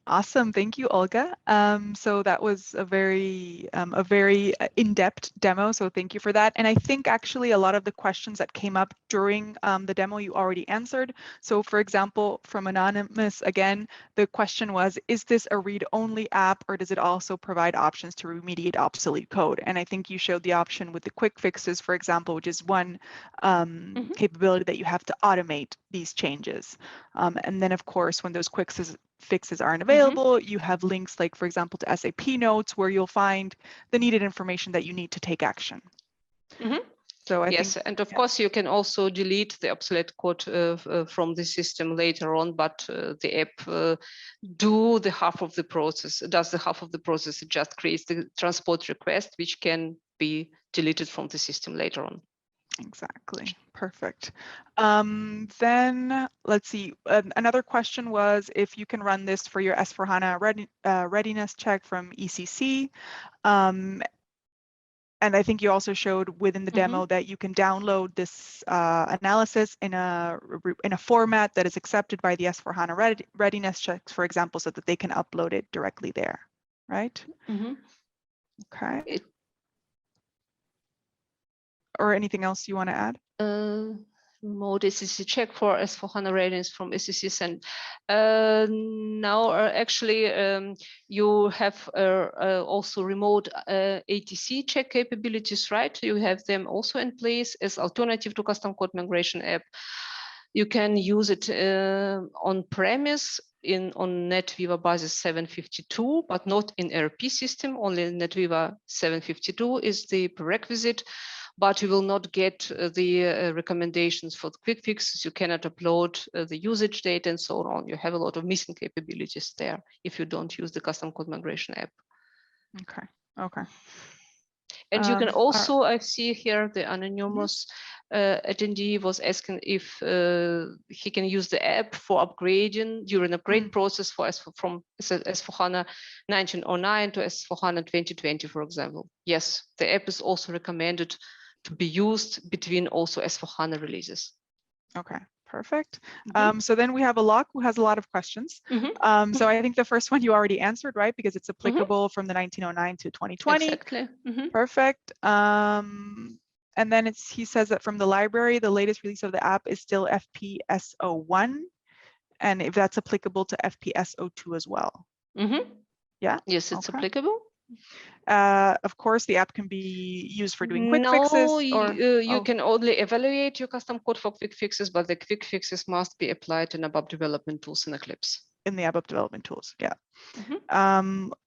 Awesome, thank you, Olga. So that was a very in-depth demo, so thank you for that. And I think actually a lot of the questions that came up during the demo you already answered. So for example, from Anonymous, again, the question was, is this a read-only app or does it also provide options to remediate obsolete code? And I think you showed the option with the quick fixes, for example, which is one capability that you have to automate these changes. And then of course, when those quick fixes aren't available, you have links like, for example, to SAP notes where you'll find the needed information that you need to take action. So I yes, think, and of course you can also delete the obsolete code from the system later on, but the app does the half of the process. It just creates the transport request, which can be deleted from the system later on. Exactly. Perfect. Then let's see. Another question was if you can run this for your S4hana readiness check from ECC. And I think you also showed within the demo that you can download this analysis in a format that is accepted by the S4hana readiness checks, for example, so that they can upload it directly there, right? Okay. Or anything else you want to add? Remote ECC check for S4hana Readiness from ECC send. Now, actually, you have also remote ATC check capabilities, right? You have them also in place as alternative to custom code migration app. You can use it on premise on NetWeaver basis 752, but not in ERP system. Only NetWeaver 752 is the prerequisite. But you will not get the recommendations for the quick fixes. You cannot upload the usage data and so on. You have a lot of missing capabilities there if you don't use the custom code migration app. Okay. And you can also, I see here the anonymous attendee was asking if he can use the app for upgrading during upgrade process from S4hana 1909 to S4hana 2020, for example. Yes, the app is also recommended to be used between also S4hana releases. Okay, perfect. So then we have Alok who has a lot of questions. So I think the first one you already answered, right? Because it's applicable from the 1909 to 2020. Exactly. Perfect. And then he says that from the library, the latest release of the app is still FPS01. And if that's applicable to FPS02 as well. Yeah. Yes, it's applicable. Of course, the app can be used for doing quick fixes. Or you can only evaluate your custom code for quick fixes, but the quick fixes must be applied in ABAP development tools in Eclipse. In the ABAP development tools, yeah.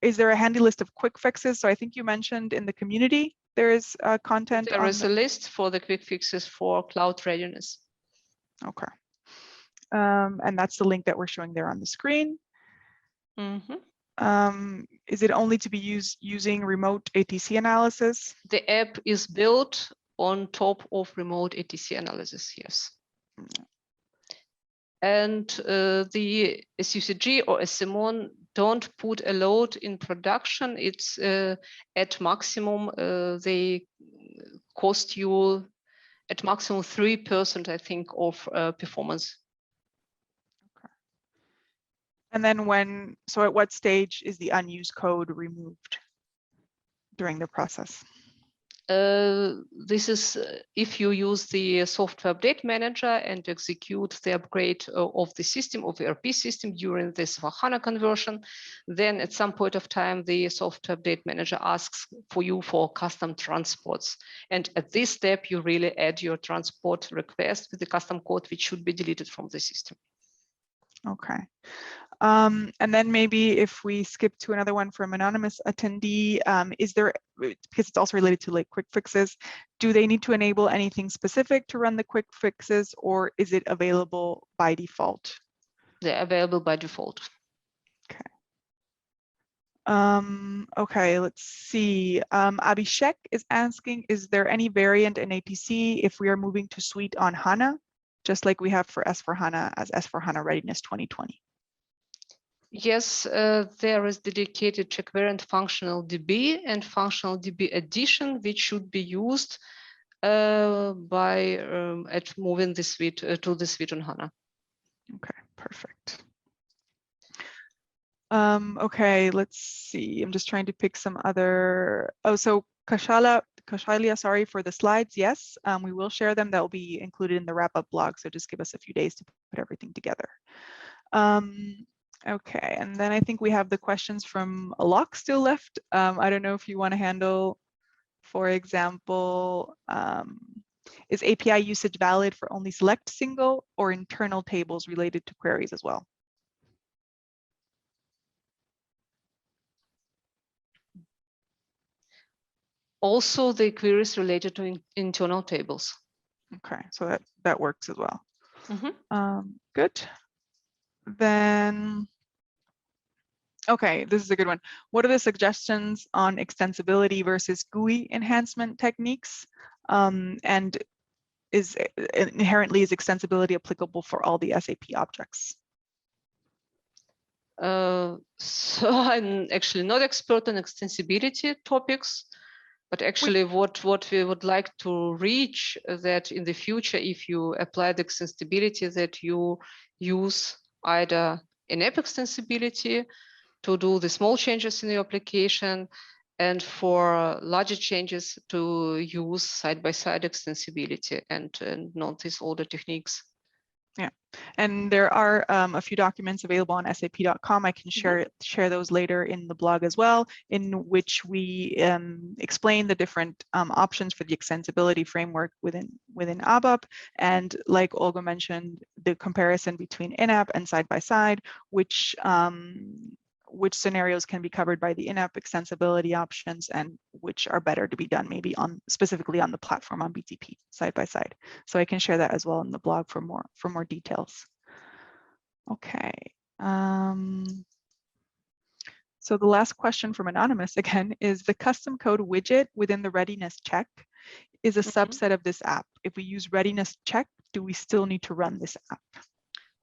Is there a handy list of quick fixes? So I think you mentioned in the community there is content. There is a list for the quick fixes for cloud readiness. Okay. And that's the link that we're showing there on the screen. Is it only to be used using remote ATC analysis? The app is built on top of remote ATC analysis, yes. And the SUCG or SMON don't put a load in production. It's at maximum, they cost you at maximum 3%, I think, of performance. And then so at what stage is the unused code removed during the process? This is if you use the software update manager and execute the upgrade of the system, of the ERP system during this S4hana conversion, then at some point of time, the software update manager asks for you for custom transports. And at this step, you really add your transport request with the custom code, which should be deleted from the system. Okay. And then maybe if we skip to another one from anonymous attendee, is there, because it's also related to like quick fixes, do they need to enable anything specific to run the quick fixes, or is it available by default? They're available by default. Okay. Okay, let's see. Abhishek is asking, is there any variant in ATC if we are moving to suite on HANA, just like we have for S4hana as S4hana Readiness 2020? Yes, there is dedicated check variant functional DB and functional DB addition, which should be used by at moving the suite to the suite on HANA. Okay, perfect. Okay, let's see. I'm just trying to pick some other. Oh, so Kashalia, sorry for the slides. Yes, we will share them. That will be included in the wrap-up blog. So just give us a few days to put everything together. Okay, and then I think we have the questions from Alok still left. I don't know if you want to handle, for example, is API usage valid for only select single or internal tables related to queries as well? Also, the queries related to internal tables. Okay, so that works as well. Mm-hmm. Good. Then, okay, this is a good one. What are the suggestions on extensibility versus GUI enhancement techniques? And is inherently is extensibility applicable for all the SAP objects? So I'm actually not expert on extensibility topics, but actually what we would like to reach that in the future, if you apply the extensibility, that you use either in-app extensibility to do the small changes in your application, and for larger changes to use side-by-side extensibility and not these older techniques. Yeah, and there are a few documents available on sap.com. I can share those later in the blog as well, in which we explain the different options for the extensibility framework within ABAP. And like Olga mentioned, the comparison between in-app and side-by-side, which scenarios can be covered by the in-app extensibility options and which are better to be done maybe specifically on the platform on BTP side by side. So I can share that as well in the blog for more details. Okay. So the last question from Anonymous again is the custom code widget within the readiness check is a subset of this app. If we use readiness check, do we still need to run this app?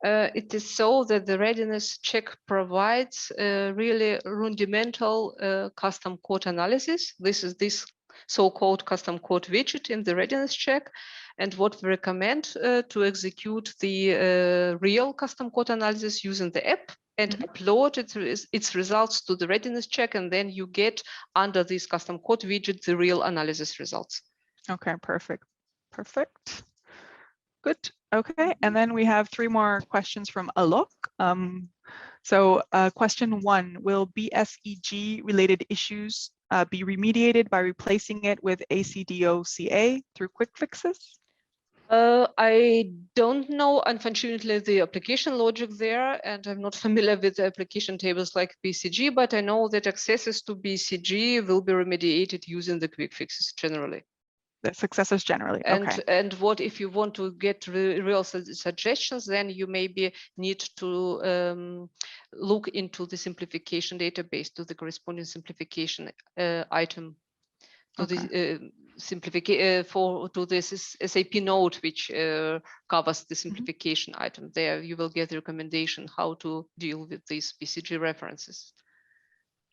It is so that the readiness check provides really rudimental custom code analysis. This is this so-called custom code widget in the readiness check. And what we recommend to execute the real custom code analysis using the app and upload its results to the readiness check. And then you get under this custom code widget, the real analysis results. Okay, perfect. Perfect. Good. Okay, and then we have 3 more questions from Alok. So question 1, will BSEG related issues be remediated by replacing it with ACDOCA through quick fixes? I don't know, unfortunately, the application logic there, and I'm not familiar with the application tables like BCG, but I know that accesses to BCG will be remediated using the quick fixes generally. The successors generally, okay. And what if you want to get real suggestions, then you maybe need to look into the simplification database, to the corresponding simplification item, to the simplification to this SAP node, which covers the simplification item. There you will get the recommendation how to deal with these BCG references.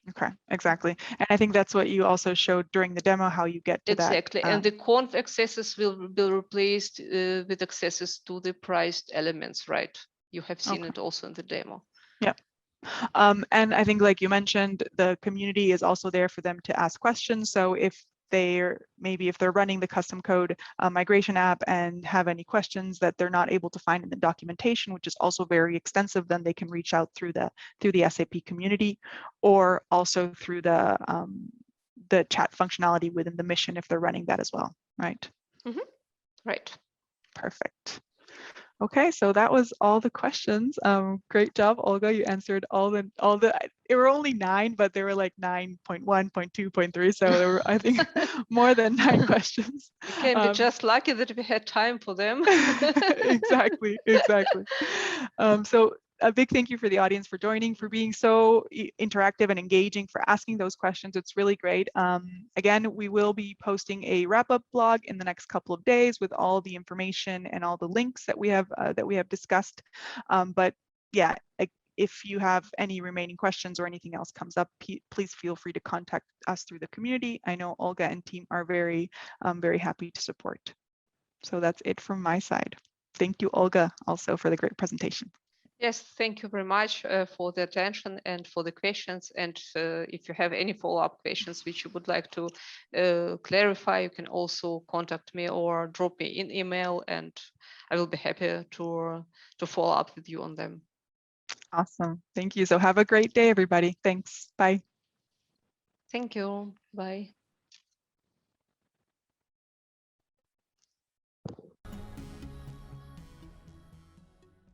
Okay, exactly. And I think that's what you also showed during the demo, how you get to that. Exactly, and the conf accesses will be replaced with accesses to the priced elements, right? You have seen it also in the demo. Yeah. And I think, like you mentioned, the community is also there for them to ask questions. So if they're running the custom code migration app and have any questions that they're not able to find in the documentation, which is also very extensive, then they can reach out through the SAP community, or also through the chat functionality within the mission if they're running that as well, right? Right. Perfect. Okay, so that was all the questions. Great job, Olga. You answered all the. It were only 9, but there were like 9.1, 0.2, 0.3. So there were, I think, more than 9 questions. You can be just lucky that we had time for them. Exactly. So a big thank you for the audience for joining, for being so interactive and engaging, for asking those questions. It's really great. Again, we will be posting a wrap-up blog in the next couple of days with all the information and all the links that we have discussed. But yeah, if you have any remaining questions or anything else comes up, please feel free to contact us through the community. I know Olga and team are very happy to support. So that's it from my side. Thank you, Olga, also for the great presentation. Yes, thank you very much for the attention and for the questions. And if you have any follow-up questions which you would like to clarify, you can also contact me or drop me an email, and I will be happy to follow up with you on them. Awesome. Thank you. So have a great day, everybody. Thanks. Bye. Thank you. Bye.